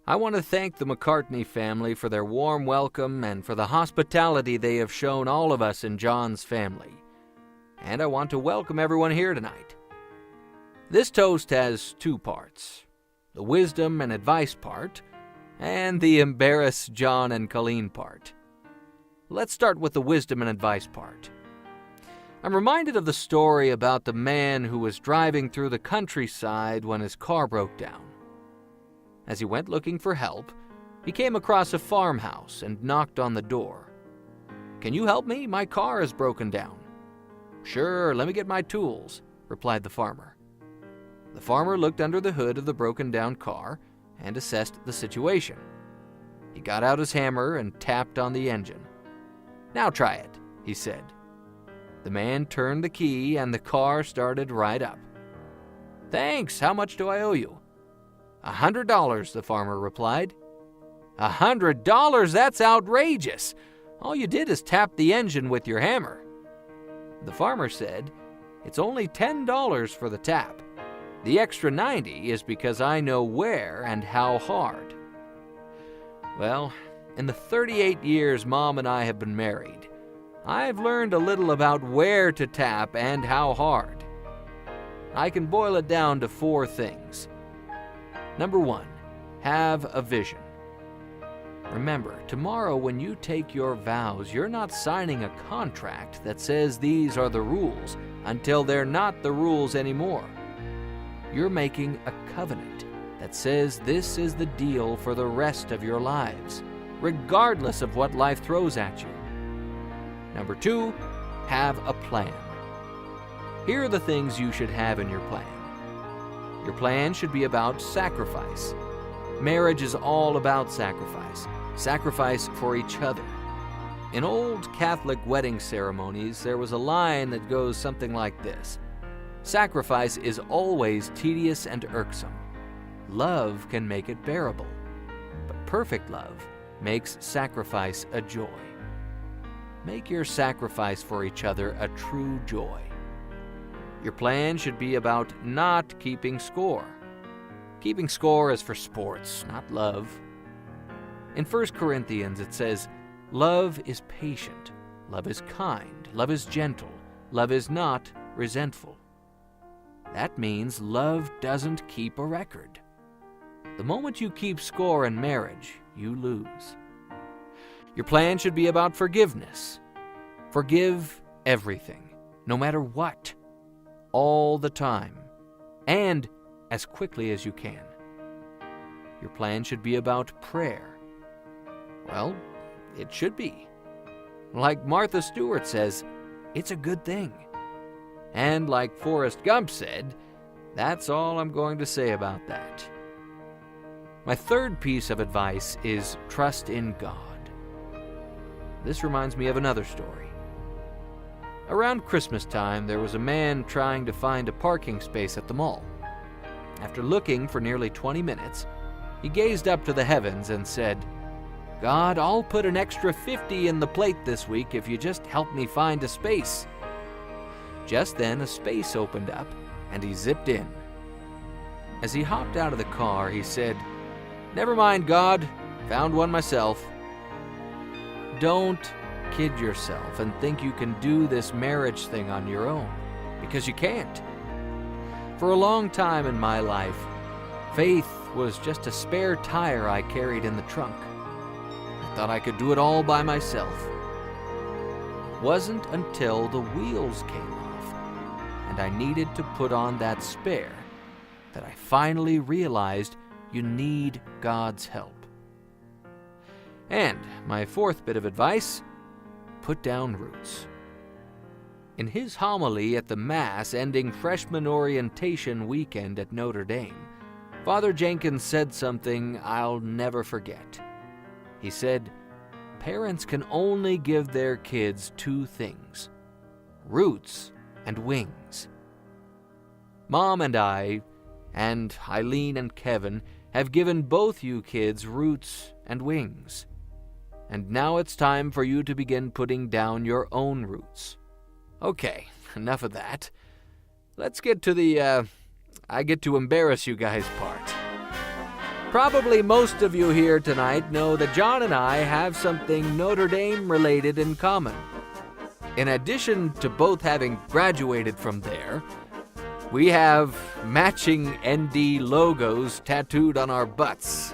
I want to thank the McCartney family for their warm welcome and for the hospitality they have shown all of us in John's family. And I want to welcome everyone here tonight. This toast has two parts, the wisdom and advice part, and the embarrass John and Colleen part. Let's start with the wisdom and advice part. I'm reminded of the story about the man who was driving through the countryside when his car broke down. As he went looking for help, he came across a farmhouse and knocked on the door. "Can you help me? My car is broken down." "Sure, let me get my tools," replied the farmer. The farmer looked under the hood of the broken-down car and assessed the situation. He got out his hammer and tapped on the engine. "Now try it," he said. The man turned the key and the car started right up. "Thanks, how much do I owe you?" $100, the farmer replied. $100? That's outrageous! All you did is tap the engine with your hammer. The farmer said, "It's only $10 for the tap. The extra 90 is because I know where and how hard." Well, in the 38 years Mom and I have been married, I've learned a little about where to tap and how hard. I can boil it down to 4 things. Number 1, have a vision. Remember, tomorrow when you take your vows, you're not signing a contract that says these are the rules until they're not the rules anymore. You're making a covenant that says this is the deal for the rest of your lives, regardless of what life throws at you. Number 2, have a plan. Here are the things you should have in your plan. Your plan should be about sacrifice. Marriage is all about sacrifice. Sacrifice for each other. In old Catholic wedding ceremonies, there was a line that goes something like this: "Sacrifice is always tedious and irksome. Love can make it bearable, but perfect love makes sacrifice a joy." Make your sacrifice for each other a true joy. Your plan should be about not keeping score. Keeping score is for sports, not love. In 1 Corinthians it says, "Love is patient, love is kind, love is gentle, love is not resentful." That means love doesn't keep a record. The moment you keep score in marriage, you lose. Your plan should be about forgiveness. Forgive everything, no matter what, all the time, and as quickly as you can. Your plan should be about prayer. Well, it should be. Like Martha Stewart says, it's a good thing. And like Forrest Gump said, that's all I'm going to say about that. My third piece of advice is trust in God. This reminds me of another story. Around Christmas time, there was a man trying to find a parking space at the mall. After looking for nearly 20 minutes, he gazed up to the heavens and said, "God, I'll put an extra 50 in the plate this week if you just help me find a space." Just then, a space opened up, and he zipped in. As he hopped out of the car, he said, "Never mind, God, found one myself." Don't kid yourself and think you can do this marriage thing on your own, because you can't. For a long time in my life, faith was just a spare tire I carried in the trunk. I thought I could do it all by myself. It wasn't until the wheels came off and I needed to put on that spare that I finally realized you need God's help. And my fourth bit of advice: put down roots. In his homily at the Mass ending freshman orientation weekend at Notre Dame, Father Jenkins said something I'll never forget. He said, "Parents can only give their kids 2 things, roots and wings." Mom and I, and Eileen and Kevin, have given both you kids roots and wings. And now it's time for you to begin putting down your own roots. Okay, enough of that. Let's get to the, I get to embarrass you guys part. Probably most of you here tonight know that John and I have something Notre Dame related in common. In addition to both having graduated from there, we have matching ND logos tattooed on our butts.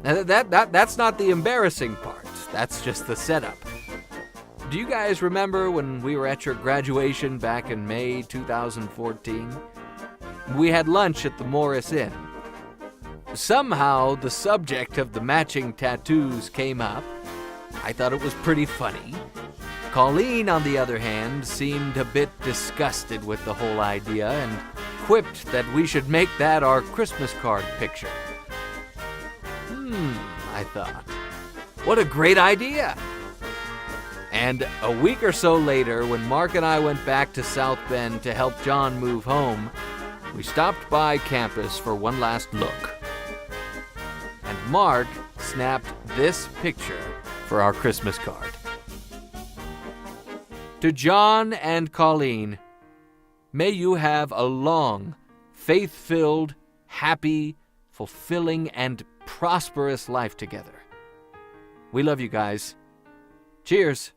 Now that's not the embarrassing part. That's just the setup. Do you guys remember when we were at your graduation back in May 2014? We had lunch at the Morris Inn. Somehow the subject of the matching tattoos came up. I thought it was pretty funny. Colleen, on the other hand, seemed a bit disgusted with the whole idea and quipped that we should make that our Christmas card picture. I thought, what a great idea! And a week or so later, when Mark and I went back to South Bend to help John move home, we stopped by campus for one last look. And Mark snapped this picture for our Christmas card. To John and Colleen, may you have a long, faith-filled, happy, fulfilling, and prosperous life together. We love you guys. Cheers.